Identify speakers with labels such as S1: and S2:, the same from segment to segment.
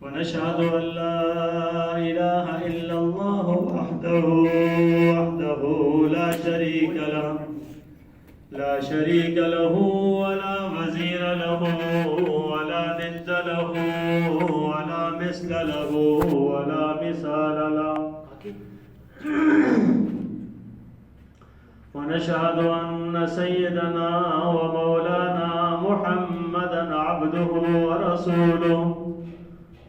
S1: ونشهد أن لا إله إلا الله وحده لا شريك له ولا وزير له ولا ند له ولا مثل له ولا مثال له ونشهد أن سيدنا ومولانا محمدا عبده ورسوله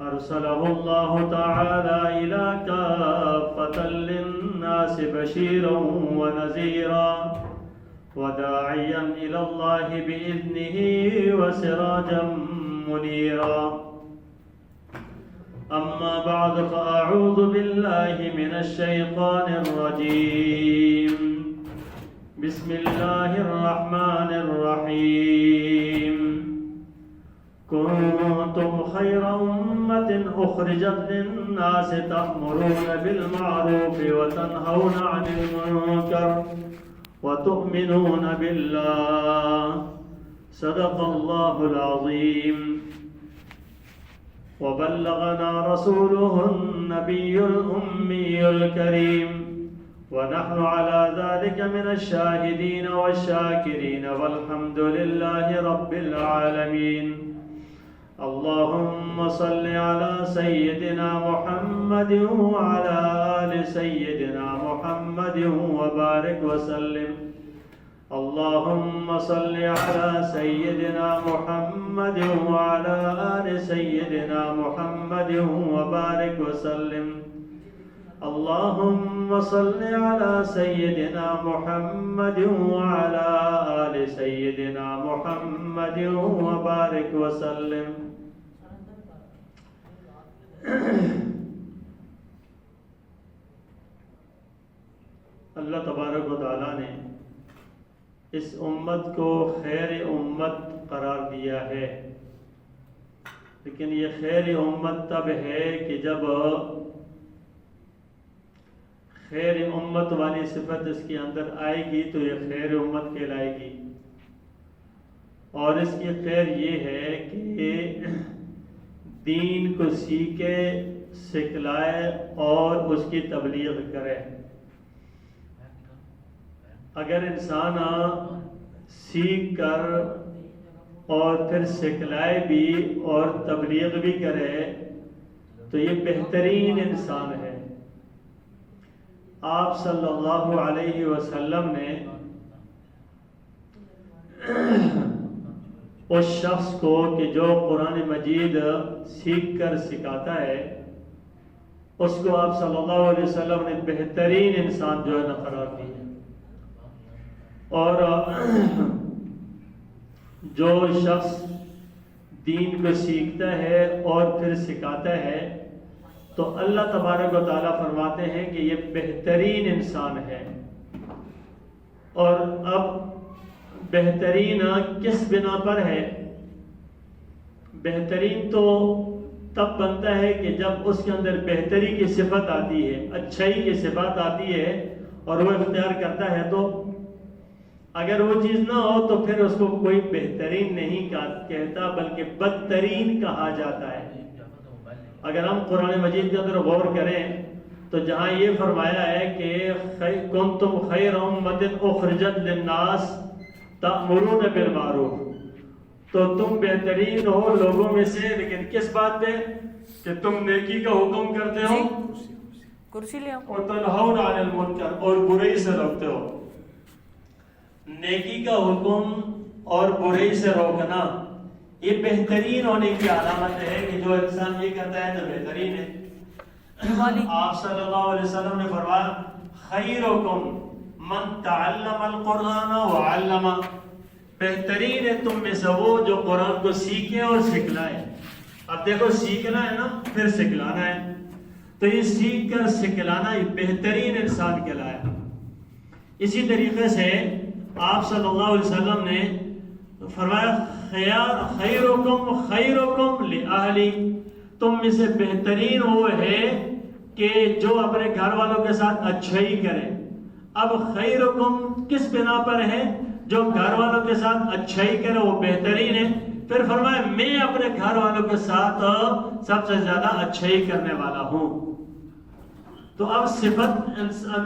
S1: أرسله الله تعالى إلى كافة للناس بشيرا ونذيرا وداعيا إلى الله بإذنه وسراجا منيرا. أما بعد فأعوذ بالله من الشيطان الرجيم. بسم الله الرحمن الرحيم. كنتم خير أمة أخرجت للناس تأمرون بالمعروف وتنهون عن المنكر وتؤمنون بالله. صدق الله العظيم. وبلغنا رسوله النبي الأمي الكريم ونحن على ذلك من الشاهدين والشاكرين والحمد لله رب العالمين. اللهم صل على سيدنا محمد وعلى آل سيدنا محمد وبارك وسلم. اللهم صل على سيدنا محمد وعلى آل سيدنا محمد وبارك وسلم. اللهم صل على سيدنا محمد وعلى آل سيدنا محمد وبارك وسلم. اللہ تبارک و تعالیٰ نے اس امت کو خیر امت قرار دیا ہے، لیکن یہ خیر امت تب ہے کہ جب خیر امت والی صفت اس کے اندر آئے گی تو یہ خیر امت کہلائے گی. اور اس کی خیر یہ ہے کہ دین کو سیکھے، سکھلائے اور اس کی تبلیغ کرے. اگر انسان سیکھ کر اور پھر سکھلائے بھی اور تبلیغ بھی کرے تو یہ بہترین انسان ہے. آپ صلی اللہ علیہ وسلم نے اس شخص کو کہ جو قرآن مجید سیکھ کر سکھاتا ہے اس کو آپ صلی اللہ علیہ وسلم نے بہترین انسان جو ہے نا قرار دی ہے. اور جو شخص دین کو سیکھتا ہے اور پھر سکھاتا ہے تو اللہ تبارک و تعالیٰ فرماتے ہیں کہ یہ بہترین انسان ہے. اور اب بہترین کس بنا پر ہے؟ بہترین تو تب بنتا ہے کہ جب اس کے اندر بہتری کی صفت آتی ہے، اچھائی کی صفت آتی ہے اور وہ اختیار کرتا ہے. تو اگر وہ چیز نہ ہو تو پھر اس کو کوئی بہترین نہیں کہتا بلکہ بدترین کہا جاتا ہے. اگر ہم قرآن مجید کے اندر غور کریں تو جہاں یہ فرمایا ہے کہ کنتم خیر امۃ اخرجت للناس تأمرون بالمعروف، تو تم بہترین ہو لوگوں میں سے، لیکن کس بات پہ؟ کہ تم نیکی کا حکم کرتے ہو
S2: کرسی لے
S1: اور تنہون عن المنکر اور برائی سے روکتے ہو. نیکی کا حکم اور برائی سے روکنا یہ بہترین ہونے کی علامت ہے کہ جو انسان یہ کرتا ہے تو بہترین ہے. آپ صلی اللہ علیہ وسلم نے فرمایا خیرکم من تعلم القرآن وعلم، بہترین ہے تم میں سے وہ جو قرآن کو سیکھے اور سکھلائے. اب دیکھو سیکھنا ہے نا پھر سکھلانا ہے، تو یہ سیکھ کر سکھلانا یہ بہترین انسان کہلایا. اسی طریقے سے آپ صلی اللہ علیہ وسلم نے فرمایا خیرکم خیرکم لأہلی، تم میں سے بہترین وہ ہے کہ جو اپنے گھر والوں کے ساتھ اچھائی کرے. اب خیرکم کس بنا پر ہے؟ جو گھر والوں کے ساتھ اچھائی کرے وہ بہترین ہے. پھر فرمایا میں اپنے گھر والوں کے ساتھ سب سے زیادہ اچھائی کرنے والا ہوں. تو اب صفت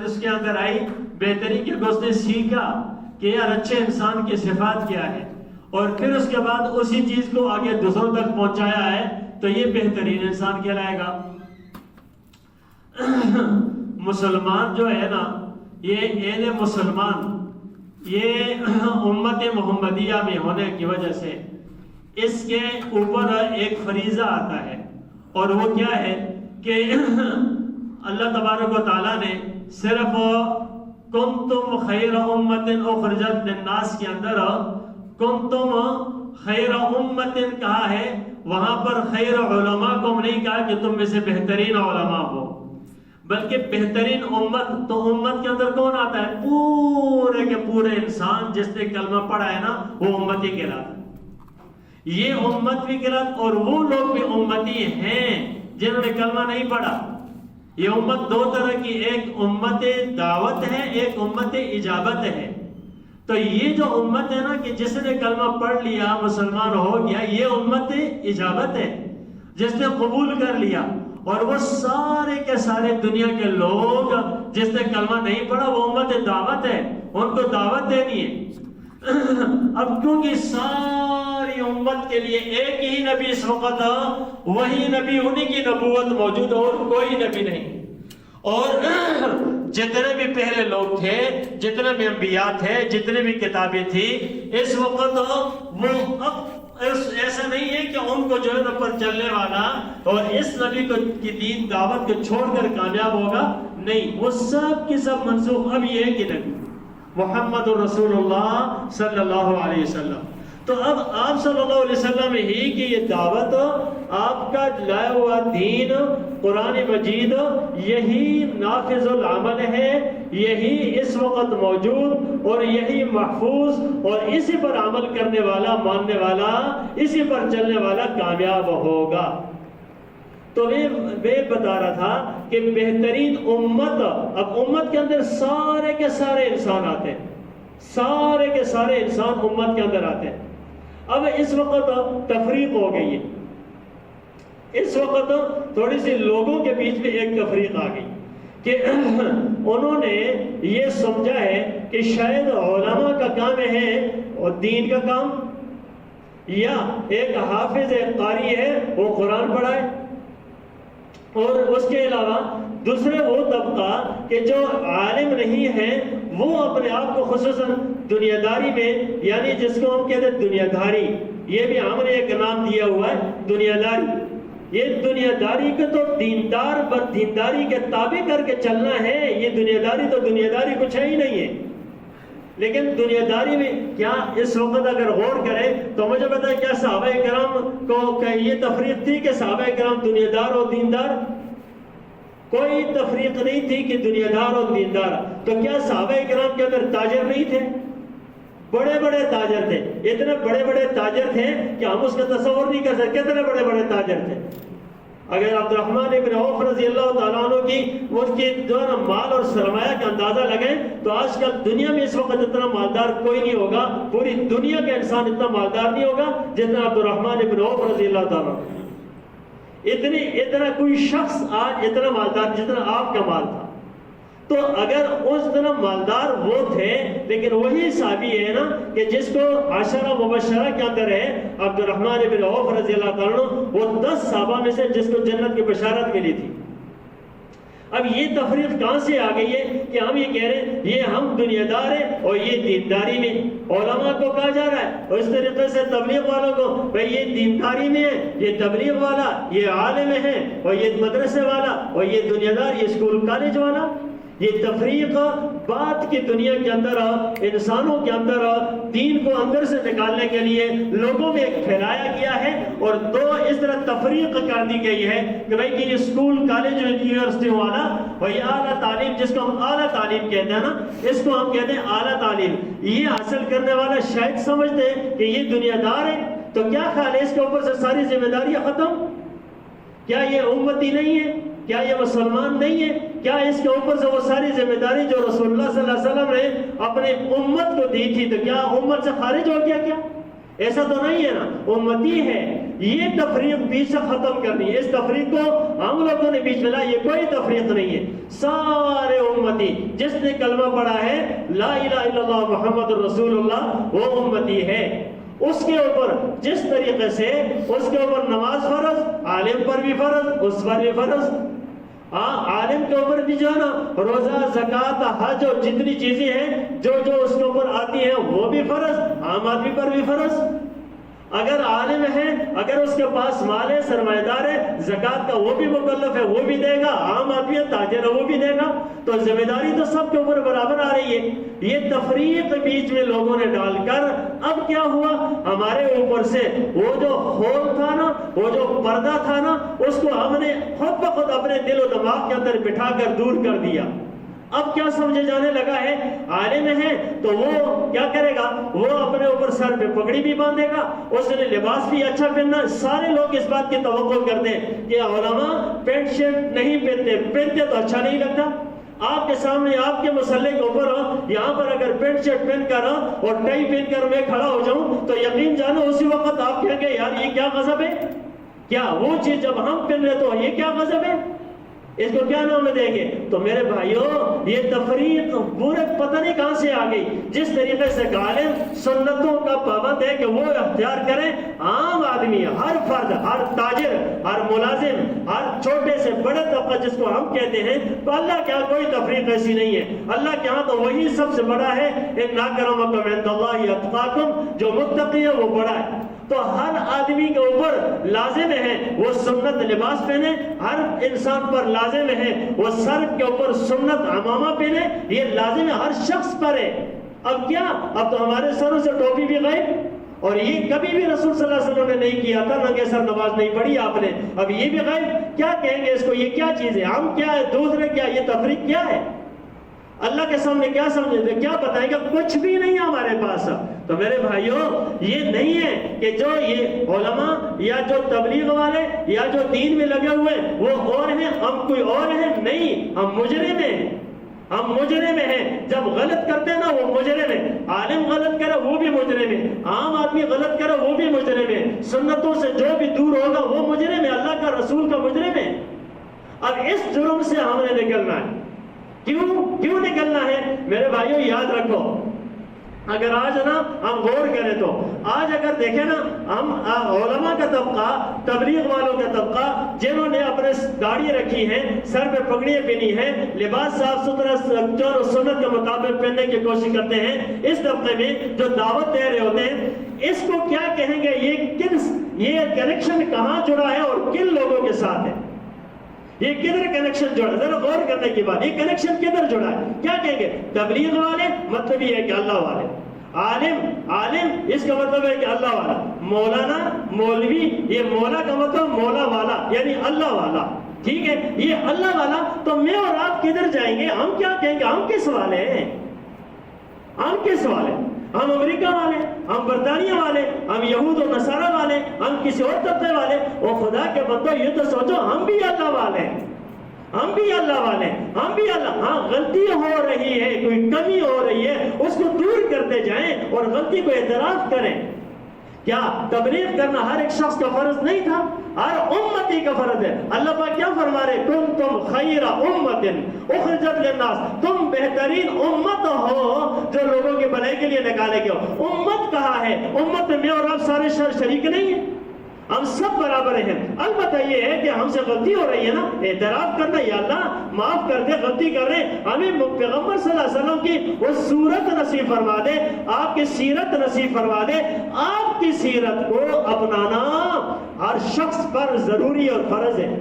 S1: اس کے اندر آئی بہتری کی. اس نے سیکھا کہ یار اچھے انسان کی صفات کیا ہے، اور پھر اس کے بعد اسی چیز کو آگے دوسروں تک پہنچایا ہے، تو یہ بہترین انسان کہلائے گا. مسلمان جو ہے نا، یہ اہل مسلمان، یہ امت محمدیہ میں ہونے کی وجہ سے اس کے اوپر ایک فریضہ آتا ہے، اور وہ کیا ہے کہ اللہ تبارک و تعالیٰ نے صرف کنتم خیر امت اخرجت للناس کے اندر کنتم خیر امت کہا ہے، وہاں پر خیر علماء کو نہیں کہا کہ تم میں سے بہترین علماء ہو، بلکہ بہترین امت. تو امت کے اندر کون آتا ہے؟ پورے کے پورے انسان جس نے کلمہ پڑھا ہے نا، وہ امتی کہلاتا ہے. یہ امت بھی کہلاتا، اور وہ لوگ بھی امتی ہیں جنہوں نے کلمہ نہیں پڑھا. یہ امت دو طرح کی، ایک امت دعوت ہے، ایک امت اجابت ہے. تو یہ جو امت ہے نا کہ جس نے کلمہ پڑھ لیا مسلمان ہو گیا، یہ امت اجابت ہے، جس نے قبول کر لیا. اور وہ سارے کے سارے دنیا کے لوگ جس نے کلمہ نہیں پڑھا، وہ امت دعوت ہے، ان کو دعوت دینی ہے. اب کیونکہ ساری امت کے لیے ایک ہی نبی اس وقت، وہی نبی، انہی کی نبوت موجود ہے، اور کوئی نبی نہیں. اور جتنے بھی پہلے لوگ تھے، جتنے بھی انبیاء تھے، جتنے بھی کتابیں تھی، اس وقت وہ ایسا نہیں ہے کہ ان کو جو ہے پر چلنے والا اور اس نبی کو کی دین دعوت کو چھوڑ کر کامیاب ہوگا، نہیں، وہ سب کی سب منسوخ. اب یہ ہے کہ نبی محمد رسول اللہ صلی اللہ علیہ وسلم. تو اب آپ صلی اللہ علیہ وسلم ہی کی یہ دعوت، آپ کا لایا ہوا دین قرآن مجید، یہی نافذ العمل ہے، یہی اس وقت موجود اور یہی محفوظ، اور اسی پر عمل کرنے والا، ماننے والا، اسی پر چلنے والا کامیاب ہوگا. تو میں بتا رہا تھا کہ بہترین امت، اب امت کے اندر سارے کے سارے انسان آتے ہیں، سارے کے سارے انسان امت کے اندر آتے ہیں. اب اس وقت تفریق ہو گئی ہے، اس وقت تھوڑی سی لوگوں کے بیچ میں ایک تفریق آ گئی کہ انہوں نے یہ سمجھا ہے کہ شاید علماء کا کام ہے اور دین کا کام، یا ایک حافظ، ایک قاری ہے، وہ قرآن پڑھائے، اور اس کے علاوہ دوسرے وہ طبقہ کہ جو عالم نہیں ہے، وہ اپنے آپ کو خصوصاً دنیا داری میں، یعنی جس کو ہم کہتے ہیں دنیا داری، یہ بھی ہم نے ایک نام دیا ہوا ہے دنیا داری. یہ دنیا داری کو تو دیندار پر دینداری کے تابع کر کے چلنا ہے. یہ دنیا داری تو دنیا داری کچھ ہے ہی نہیں ہے. لیکن دنیا داری میں کیا اس وقت اگر غور کریں تو مجھے بتائیں، کیا صحابہ کرام کو یہ تفریق تھی کہ صحابہ کرام دنیا دار اور دیندار؟ کوئی تفریق نہیں تھی کہ دنیا دار اور دیندار. تو کیا صحابہ کرام کے اندر تاجر نہیں تھے؟ بڑے بڑے تاجر تھے، اتنے بڑے بڑے تاجر تھے کہ ہم اس کا تصور نہیں کر سکتے، کتنے بڑے بڑے تاجر تھے. اگر عبد الرحمن ابن عوف رضی اللہ تعالیٰ عنہ کی اس کی جو ہے مال اور سرمایہ کا اندازہ لگائیں تو آج کل دنیا میں اس وقت اتنا مالدار کوئی نہیں ہوگا، پوری دنیا کا انسان اتنا مالدار نہیں ہوگا جتنا عبد الرحمن ابن عوف رضی اللہ تعالیٰ عنہ. اتنا کوئی شخص آج اتنا مالدار جتنا آپ کا مال تھا. تو اگر اس طرح مالدار وہ تھے، لیکن وہی صحابی ہے نا کہ جس کو عشرہ مبشرہ کے اندر ہے عبد الرحمن بن عوف رضی اللہ تعالیٰ عنہ، وہ 10 صحابہ میں سے جس کو جنت کی بشارت ملی تھی. اب یہ تفریق کہاں سے آ گئی ہے کہ ہم یہ کہہ رہے ہیں یہ ہم دنیا دار ہیں اور یہ دینداری میں؟ علماء کو کہا جا رہا ہے، اور اس طریقے سے تبلیغ والوں کو بھائی یہ دینداری میں ہے، یہ تبلیغ والا، یہ عالم ہے، اور یہ مدرسے والا، اور یہ دنیا دار، یہ اسکول کالج والا. یہ تفریق بات کی دنیا کے اندر، انسانوں کے اندر دین کو اندر سے نکالنے کے لیے لوگوں میں ایک پھیلایا گیا ہے، اور دو اس طرح تفریق کر دی گئی ہے کہ بھائی کہ اسکول کالج یونیورسٹی والا اور یہ اعلیٰ تعلیم، جس کو ہم اعلیٰ تعلیم کہتے ہیں نا، اس کو ہم کہتے ہیں اعلیٰ تعلیم، یہ حاصل کرنے والا شاید سمجھتے ہیں کہ یہ دنیا دار ہے. تو کیا خیال ہے اس کے اوپر سے ساری ذمہ داریاں ختم؟ کیا یہ امتی نہیں ہے؟ کیا یہ مسلمان نہیں ہے؟ کیا اس کے اوپر سے وہ ساری ذمہ داری جو رسول اللہ صلی اللہ علیہ وسلم نے اپنے امت کو دی تھی، تو کیا امت سے خارج ہو گیا؟ کیا
S3: ایسا تو نہیں ہے نا، امتی ہے. یہ تفریق بیچ سے ختم کرنی ہے. اس تفریق کو ہم لوگوں نے بیچ میں لایا، یہ کوئی تفریق نہیں ہے. سارے امتی جس نے کلمہ پڑھا ہے لا الہ الا اللہ محمد رسول اللہ، وہ امتی ہے. اس کے اوپر جس طریقے سے اس کے اوپر نماز فرض، عالم پر بھی فرض، اس پر بھی فرض. عالم کے اوپر بھی جو ہے نا روزہ، زکوٰۃ، حج اور جتنی چیزیں ہیں جو اس کے اوپر آتی ہیں وہ بھی فرض، عام آدمی پر بھی فرض. اگر عالم ہے، اگر اس کے پاس مال ہے، سرمایہ دار ہے، زکوٰۃ کا وہ بھی مکلف ہے، وہ بھی دے گا. عام آدمی ہے، تاجر ہے، وہ بھی دے گا. تو ذمہ داری تو سب کے اوپر برابر آ رہی ہے. یہ تفریق بیچ میں لوگوں نے ڈال کر اب کیا ہوا، ہمارے اوپر سے وہ جو خول تھا نا، وہ جو پردہ تھا نا، اس کو ہم نے خود بخود اپنے دل و دماغ کے اندر بٹھا کر دور کر دیا. اب کیا سمجھے جانے لگا ہے، عالم ہے تو وہ کیا کرے گا، وہ اپنے اوپر سر پہ پگڑی بھی باندھے گا، اس نے لباس بھی اچھا پہننا. سارے لوگ اس بات کی توقع کرتے ہیں کہ علماء پینٹ شرٹ نہیں پہنتے تو اچھا نہیں لگتا. آپ کے سامنے آپ کے مسلح کے اوپر یہاں پر اگر پینٹ شرٹ پہن کر اور ٹائی پہن کر میں کھڑا ہو جاؤں تو یقین جانو اسی وقت آپ کہیں گے یار یہ کیا غضب ہے. کیا وہ چیز جب ہم پہن رہے تو یہ کیا غضب ہے، اس کو کیا نام دیں گے. تو میرے بھائیوں یہ تفریق پورے پتہ نہیں کہاں سے آ گئی. جس طریقے سے عالم سنتوں کا پابند ہے کہ وہ اختیار کریں، عام آدمی، ہر فرد، ہر تاجر، ہر ملازم، ہر چھوٹے سے بڑے طبقہ جس کو ہم کہتے ہیں، تو اللہ کے یہاں کوئی تفریق ایسی نہیں ہے. اللہ کے یہاں تو وہی سب سے بڑا ہے، ان اکرمکم عند اللہ اتقاکم، جو متقی ہے وہ بڑا ہے. تو ہر آدمی کے اوپر لازم ہے وہ سنت لباس پہنے، ہر انسان پر لازم ہے وہ سر کے اوپر سنت عمامہ پہنے، یہ لازم ہے ہر شخص پر ہے. اب کیا، اب تو ہمارے سروں سے ٹوپی بھی غائب، اور یہ کبھی بھی رسول صلی اللہ علیہ وسلم نے نہیں کیا تھا. ننگے سر نماز نہیں پڑھی آپ نے، اب یہ بھی غائب. کیا کہیں گے اس کو، یہ کیا چیز ہے، ہم کیا ہے، دوسرے کیا، یہ تفریق کیا ہے. اللہ کے سامنے کیا سمجھے، کیا بتائیں گے، کچھ بھی نہیں ہمارے پاس. تو میرے بھائیوں یہ نہیں ہے کہ جو یہ علماء یا جو تبلیغ والے یا جو دین میں لگے ہوئے وہ اور ہیں، ہم کوئی اور ہیں. نہیں، ہم مجرم ہیں، ہم مجرم ہیں. جب غلط کرتے ہیں نا وہ مجرم ہے. عالم غلط کرے وہ بھی مجرم ہے، عام آدمی غلط کرے وہ بھی مجرم ہے. سنتوں سے جو بھی دور ہوگا وہ مجرم ہے، اللہ کا رسول کا مجرم ہے. اب اس جرم سے ہم نے نکلنا ہے. کیوں نکلنا ہے میرے بھائیوں، یاد رکھو. اگر آج نا ہم غور کریں تو آج اگر دیکھیں نا ہم علماء کا طبقہ، تبلیغ والوں کا طبقہ، جنہوں نے اپنے داڑھی رکھی ہے، سر پہ پگڑیاں پہنی ہیں، لباس صاف ستھرا اور سنت کے مطابق پہننے کی کوشش کرتے ہیں، اس طبقے میں جو دعوت دے رہے ہوتے ہیں، اس کو کیا کہیں گے، یہ کنیکشن کہاں جڑا ہے اور کن لوگوں کے ساتھ ہے، یہ کدھر کنیکشن جڑا ہے. ذرا غور کرنے کی بات، یہ کنیکشن کدھر جڑا ہے. کیا کہیں گے، تبلیغ والے مطلب یہ ہے کہ اللہ والے، عالم اس کا مطلب ہے کہ اللہ والا، مولانا، مولوی، یہ مولا کا مطلب مولا والا یعنی اللہ والا. ٹھیک ہے، یہ اللہ والا. تو میں اور آپ کدھر جائیں گے، ہم کیا کہیں گے، ہم کس والے ہیں، ہم کس والے، ہم امریکہ والے، ہم برطانیہ والے، ہم یہود و نصارہ والے، ہم کسی اور طبقے والے. او خدا کے بندو یہ تو سوچو، ہم بھی اللہ والے ہیں، ہم بھی اللہ والے، ہم بھی اللہ. ہاں غلطی ہو رہی ہے، کوئی کمی ہو رہی ہے، اس کو دور کرتے جائیں اور غلطی کو اعتراف کریں. کیا تبلیغ کرنا ہر ایک شخص کا فرض نہیں تھا، ہر امتی کا فرض ہے. اللہ پاک کیا فرما رہے، کنتم خیر امت اخرجت للناس، تم بہترین امت ہو جو لوگوں کی بھلائی کے لیے نکالے گئے ہو. امت کہاں ہے، امت میں اور آپ سارے شریک نہیں ہیں، ہم سب برابر ہیں. البتہ یہ ہے کہ ہم سے غلطی ہو رہی ہے نا، اعتراف کرنا، یا اللہ معاف کر دے، غلطی کر رہے ہیں، ہمیں پیغمبر صلی اللہ علیہ وسلم کی وہ صورت نصیب فرما دے، آپ کی سیرت نصیب فرما دے. آپ کی سیرت کو اپنانا ہر شخص پر ضروری اور فرض ہے.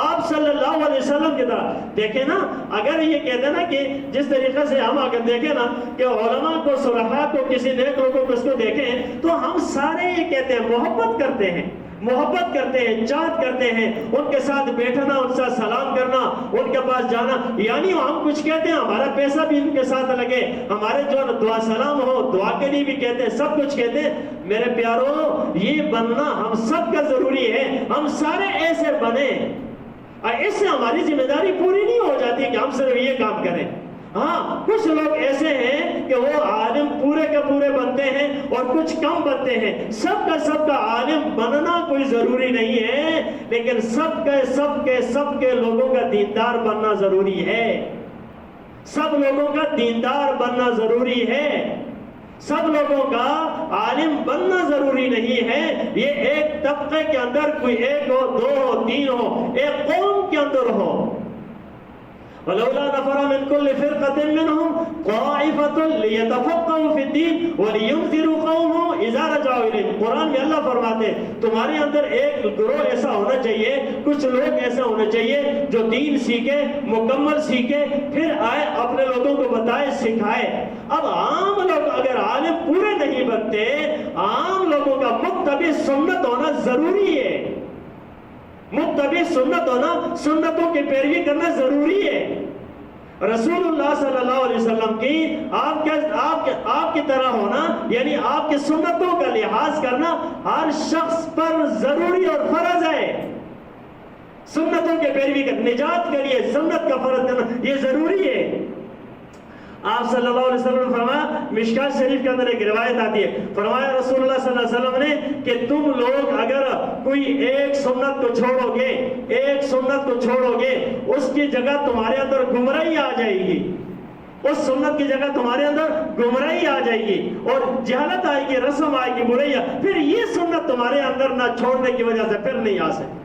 S3: آپ صلی اللہ علیہ وسلم کی طرح دیکھیں نا، اگر یہ کہتے ہیں نا کہ جس طریقے سے ہم اگر دیکھیں نا کہ علماء کو، صلحاء کو، کسی نیک لوگوں کو اس کو دیکھیں تو ہم سارے یہ کہتے ہیں محبت کرتے ہیں، محبت کرتے ہیں، چاہت کرتے ہیں، ان کے ساتھ بیٹھنا، ان سے سلام کرنا، ان کے پاس جانا. یعنی ہم کچھ کہتے ہیں، ہمارا پیسہ بھی ان کے ساتھ لگے، ہمارے جو دعا سلام ہو، دعا کے لیے بھی کہتے ہیں، سب کچھ کہتے ہیں. میرے پیاروں یہ بننا ہم سب کا ضروری ہے، ہم سارے ایسے بنے. اس سے ہماری ذمہ داری پوری نہیں ہو جاتی کہ ہم صرف یہ کام کریں. ہاں کچھ لوگ ایسے ہیں کہ وہ عالم پورے کے پورے بنتے ہیں اور کچھ کم بنتے ہیں. سب کا عالم بننا کوئی ضروری نہیں ہے، لیکن سب کے لوگوں کا دیندار بننا ضروری ہے. سب لوگوں کا دیندار بننا ضروری ہے. سب لوگوں کا عالم بننا ضروری نہیں ہے. یہ ایک طبقے کے اندر کوئی ایک ہو، دو ہو، تین ہو، ایک قوم کے اندر ہو. ولولا نفر من كل فرقة منهم طائفة ليتفقهوا في الدين ولينذروا قومهم إذا رجعوا إليهم. قرآن میں اللہ فرماتے ہیں تمہارے اندر ایک گروہ ایسا ہونا چاہیے، کچھ لوگ ایسا ہونا چاہیے جو دین سیکھے، مکمل سیکھے، پھر آئے اپنے لوگوں کو بتائے، سکھائے. اب عام لوگ اگر عالم پورے نہیں بنتے، عام لوگوں کا متبع سنت ہونا ضروری ہے. متبع سنت ہونا، سنتوں کی پیروی کرنا ضروری ہے. رسول اللہ صلی اللہ علیہ وسلم کی آپ کی طرح ہونا، یعنی آپ کی سنتوں کا لحاظ کرنا ہر شخص پر ضروری اور فرض ہے. سنتوں کی پیروی کرنا، نجات کے لیے سنت کا فرض کرنا یہ ضروری ہے. آپ صلی اللہ علیہ وسلم نے فرمایا، مشکات شریف کے اندر ایک روایت آتی ہے، فرمایا رسول اللہ صلی اللہ علیہ وسلم نے کہ تم لوگ اگر کوئی ایک سنت کو چھوڑو گے اس کی جگہ تمہارے اندر گمراہی آ جائے گی. اس سنت کی جگہ تمہارے اندر گمراہی آ جائے گی اور جہالت آئے گی، رسم آئے گی، برائیاں. پھر یہ سنت تمہارے اندر نہ چھوڑنے کی وجہ سے پھر نہیں آ سکتی.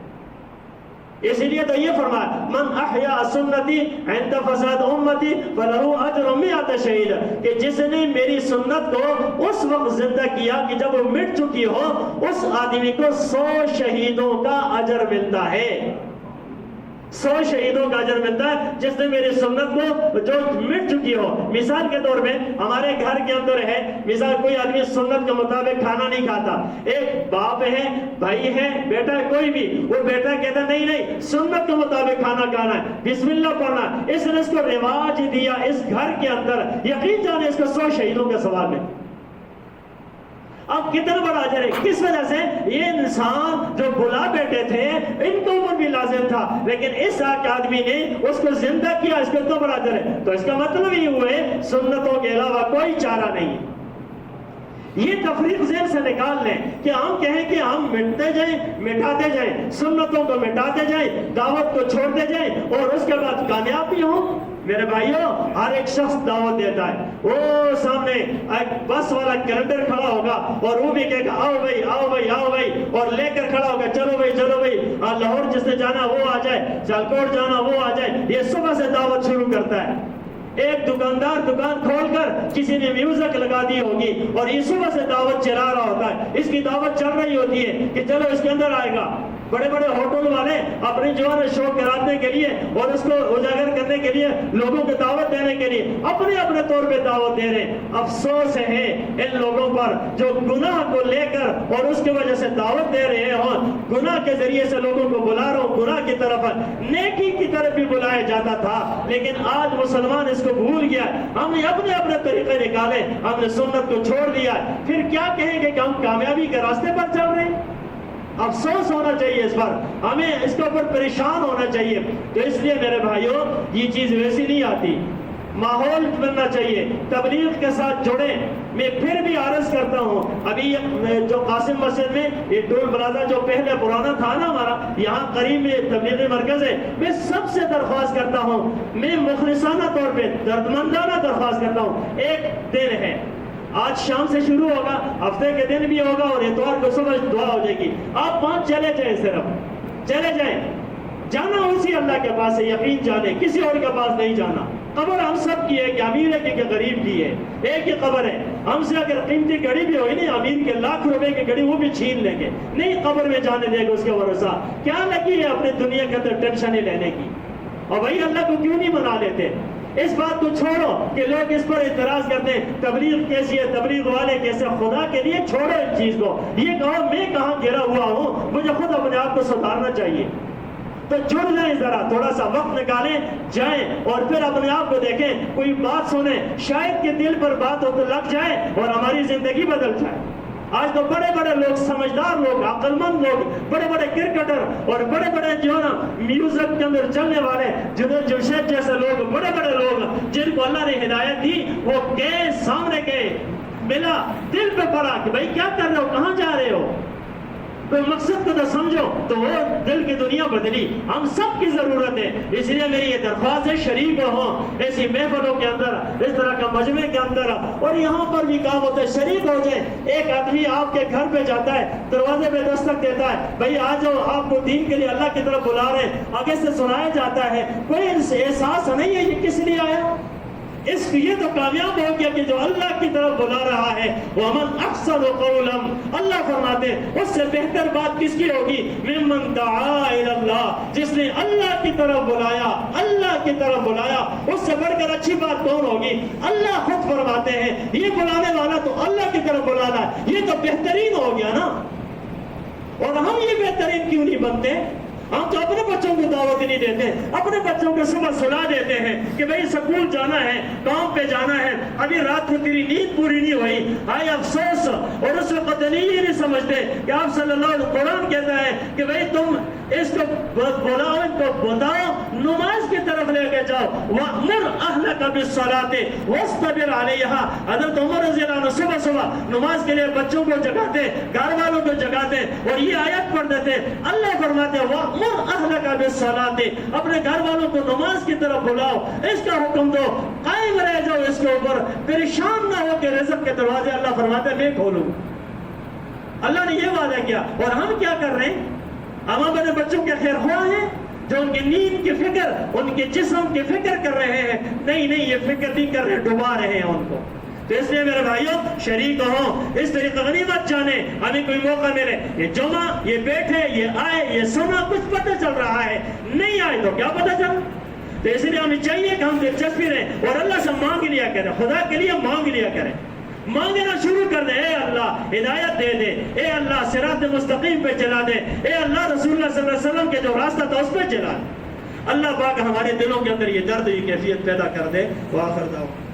S3: اس لیے تو یہ فرمایا من احیا سنتی عند فساد امتی فلہ اجر 100 شہید، کہ جس نے میری سنت کو اس وقت زندہ کیا کہ جب وہ مٹ چکی ہو، اس آدمی کو 100 شہیدوں کا اجر ملتا ہے. 100 شہیدوں کا اجر ملتا ہے جس نے میری سنت کو جو مٹ چکی ہو. مثال کے طور میں ہمارے گھر کے اندر ہے، مثال کوئی آدمی سنت کے مطابق کھانا نہیں کھاتا، ایک باپ ہے، بھائی ہے، بیٹا ہے، کوئی بھی، وہ بیٹا کہتا نہیں سنت کے مطابق کھانا کھانا ہے، بسم اللہ پڑھنا. اس نے اس کو رواج دیا اس گھر کے اندر، یقین جانے اس کو 100 شہیدوں کا ثواب ہے. اب کتنا بڑا اجر ہے، کس وجہ سے؟ یہ انسان جو بلا بیٹھے تھے ان کو اوپر بھی لازم تھا، لیکن اس آدمی نے اس کو زندہ کیا، اس کو اتنا بڑا اجر ہے. تو اس کا مطلب یہ ہوئے سنتوں کے علاوہ کوئی چارہ نہیں. یہ تفریق ذہن سے نکال لیں کہ ہم کہیں کہ ہم مٹاتے جائیں، سنتوں کو مٹاتے جائیں، دعوت کو چھوڑتے جائیں اور اس کے بعد کامیاب بھی ہوں. میرے بھائیوں، ہر ایک شخص دعوت دیتا ہے، وہ سامنے ایک بس والا کیلنڈر کھڑا ہوگا اور وہ بھی کہے گا آؤ بھائی آؤ بھائی آؤ بھائی، اور لے کر کھڑا ہوگا چلو بھائی لاہور جس نے جانا وہ آ جائے، سیالکوٹ جانا وہ آ جائے. یہ صبح سے دعوت شروع کرتا ہے. ایک دکاندار دکان کھول کر کسی نے میوزک لگا دی ہوگی اور یہ صبح سے دعوت چلا رہا ہوتا ہے، اس کی دعوت چل رہی ہوتی ہے کہ چلو اس کے اندر آئے گا. بڑے بڑے ہوٹل والے اپنی جو ہے شو کرانے کے لیے اور اس کو اجاگر کرنے کے لیے، لوگوں کو دعوت دینے کے لیے اپنے طور پہ دعوت دے رہے ہیں. افسوس ہے ان لوگوں پر جو گناہ کو لے کر اور اس کی وجہ سے دعوت دے رہے ہیں، اور گناہ کے ذریعے سے لوگوں کو بلا رہا ہوں گناہ کی طرف. نیکی کی طرف بھی بلایا جاتا تھا، لیکن آج مسلمان اس کو بھول گیا. ہم نے اپنے طریقے نکالے، ہم نے سنت کو چھوڑ دیا. پھر کیا کہیں گے کہ ہم کامیابی کے راستے پر چل رہے ہیں؟ افسوس ہونا چاہیے اس پر، ہمیں اس کے اوپر پریشان ہونا چاہیے. تو اس لیے میرے بھائیوں یہ چیز ویسی نہیں آتی، ماحول بننا چاہیے، تبلیغ کے ساتھ جڑیں. میں پھر بھی عرض کرتا ہوں، ابھی جو قاسم مسجد میں یہ ٹول پلازا جو پہلے پرانا تھا نا ہمارا، یہاں قریب میں تبلیغی مرکز ہے. میں سب سے درخواست کرتا ہوں، میں مخلصانہ طور پہ دردمندانہ درخواست کرتا ہوں، ایک دن ہے، آج شام سے شروع ہوگا، ہفتے کے دن بھی ہوگا اور اتوار کو صبح دعا ہو جائے گی. آپ 5 چلے جائیں، صرف چلے جائیں. جانا اسی اللہ کے پاس ہے، یقین جانے، کسی اور کے پاس نہیں جانا. قبر ہم سب کی ہے، کہ امیر ہے کہ غریب کی ہے، ایک ہی قبر ہے. ہم سے اگر قیمتی گھڑی بھی ہوئی نہیں، امیر کے لاکھ روپے کی گھڑی وہ بھی چھین لیں گے، نہیں قبر میں جانے دے گا اس کے ورثہ. کیا لگی ہے اپنے دنیا کے اندر ٹینشنیں لینے کی؟ اور بھائی اللہ کو کیوں نہیں منا لیتے؟ اس بات کو چھوڑو کہ لوگ اس پر اعتراض کرتے ہیں تبلیغ کیسی ہے، تبلیغ والے کیسے. خدا کے لیے چھوڑو اس چیز کو. یہ کہو میں کہاں گرا ہوا ہوں، مجھے خود اپنے آپ کو سدھارنا چاہیے. تو جڑ جائیں، ذرا تھوڑا سا وقت نکالیں، جائیں اور پھر اپنے آپ کو دیکھیں، کوئی بات سنیں، شاید کہ دل پر بات ہو تو لگ جائے اور ہماری زندگی بدل جائے. آج تو بڑے بڑے لوگ، سمجھدار لوگ، عقل مند لوگ، بڑے بڑے کرکٹر اور بڑے بڑے جو نا میوزک کے اندر چلنے والے جمشید جیسے لوگ، بڑے بڑے لوگ جن کو اللہ نے ہدایت دی، وہ گئے سامنے گئے، ملا، دل پہ پڑا کہ بھائی کیا کر رہے ہو، کہاں جا رہے ہو، کوئی مقصد کو تو سمجھو، تو وہ دل کی دنیا بدلی۔ ہم سب کی ضرورت ہے، اس لیے میری یہ درخواست ہے شریک ہوں ایسی محفلوں کے اندر، اس طرح کا مجمع کے اندر، اور یہاں پر بھی کام ہوتا ہے شریک ہو جائیں۔ ایک آدمی آپ کے گھر پہ جاتا ہے، دروازے پہ دستک دیتا ہے، بھائی آ جاؤ، آپ کو دین کے لیے اللہ کی طرف بلا رہے ہیں، آگے سے سنایا جاتا ہے، کوئی احساس نہیں ہے یہ کس لیے آیا، اس یہ تو کامیاب ہو گیا کہ جو اللہ کی طرف بلا رہا ہے۔ وَمَنْ أَحْسَنُ قَوْلًا، اللہ فرماتے ہیں اس سے بہتر بات کس کی ہوگی، مِمَّنْ دَعَا إِلَى اللَّهِ، جس نے اللہ کی طرف بلایا، اللہ کی طرف بلایا، اس سے بڑھ کر اچھی بات کون ہوگی۔ اللہ خود فرماتے ہیں یہ بلانے والا تو اللہ کی طرف بلانا ہے، یہ تو بہترین ہو گیا نا۔ اور ہم یہ بہترین کیوں نہیں بنتے؟ ہم تو اپنے بچوں کو دعوت نہیں دیتے، اپنے بچوں کو صبح سلا دیتے ہیں کہ بھئی سکول جانا ہے، کام پہ جانا ہے، ابھی رات کو تیری نیند پوری نہیں ہوئی، آئے افسوس۔ اور اس وقت یہ نہیں سمجھتے کہ آپ صلی اللہ علیہ وسلم قرآن کہتا ہے کہ بھئی تم اس کو بلاؤ، ان کو بتاؤ، نماز کی طرف لے کے جاؤ، وَأْمُرْ أَهْلَكَ بِالصَّلَاةِ وَاصْطَبِرْ عَلَيْهَا۔ حضرت عمر رضی اللہ عنہ صبح صبح نماز کے لیے بچوں کو جگاتے، گھر والوں کو جگاتے اور یہ آیت پڑھ دیتے۔ اللہ فرماتے ہیں وَأْمُرْ أَهْلَكَ بِالصَّلَاةِ، اپنے گھر والوں کو نماز کی طرف بلاؤ، اس کا حکم دو، قائم رہ جاؤ اس کے اوپر، پریشان نہ ہو کہ رزق کے دروازے اللہ فرماتے ہیں میں کھولوں۔ اللہ نے یہ وعدہ کیا، اور ہم کیا کر رہے ہیں؟ ہم اپنے بچوں کے خیر خواہ ہیں جو ان کی نیند کی فکر، ان کے جسم کی فکر کر رہے ہیں؟ نہیں نہیں، یہ فکر نہیں کر رہے، ڈبا رہے ہیں ان کو۔ تو اس لیے میرے بھائیوں شریک ہوں، اس طریقے غنیمت جانے، ہمیں کوئی موقع ملے، یہ جمعہ، یہ بیٹھے، یہ آئے، یہ سنا، کچھ پتہ چل رہا ہے، نہیں آئے تو کیا پتہ چل۔ تو اس لیے ہمیں چاہیے کہ ہم دلچسپی رہیں اور اللہ سے مانگ لیا کریں، خدا کے لیے مانگ لیا کریں، مانگنا شروع کر دے، اے اللہ ہدایت دے دے، اے اللہ صراط مستقیم پہ چلا دے، اے اللہ رسول اللہ صلی اللہ علیہ وسلم کے جو راستہ تھا اس پہ چلا دے۔ اللہ پاک ہمارے دلوں کے اندر یہ درد، یہ کیفیت پیدا کر دے۔ وآخر دعوانا